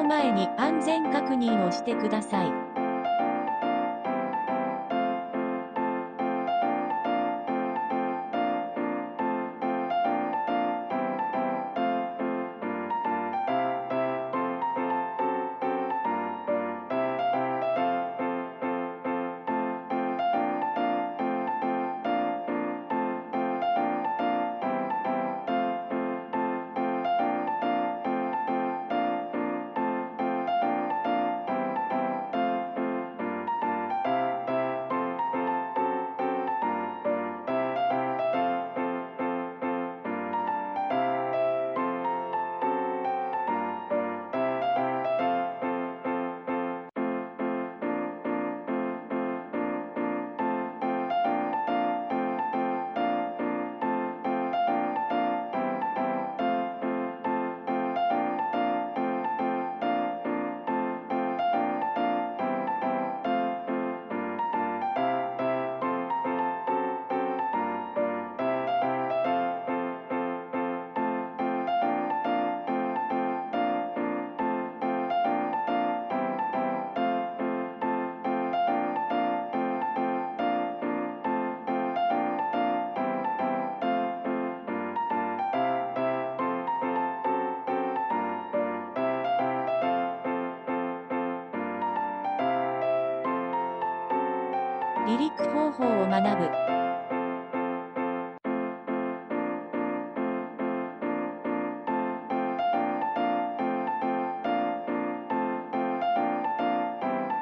動前に安全確認をしてください。離陸方法を学ぶ。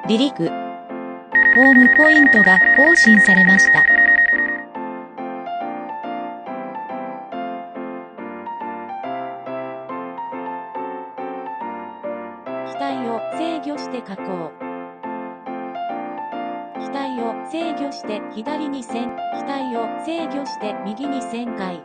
離陸。ホームポイントが更新されました。機体を制御して下降。機体を制御して左に旋、機体を制御して右に旋回。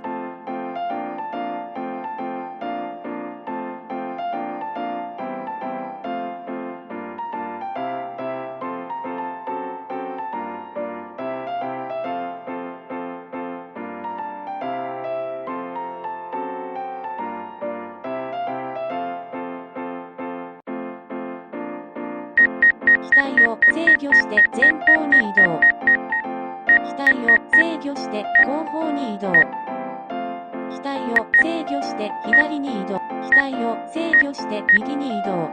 機体を制御して前方に移動。機体を制御して後方に移動。機体を制御して左に移動。機体を制御して右に移動。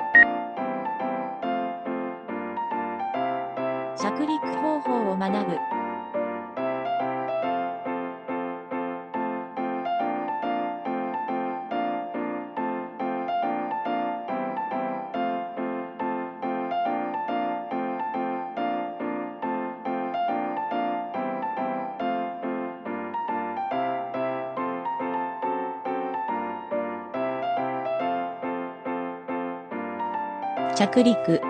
着陸方法を学ぶ。着陸。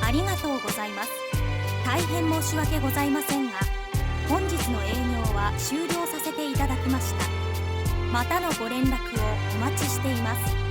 ありがとうございます。大変申し訳ございませんが、本日の営業は終了させていただきました。またのご連絡をお待ちしています。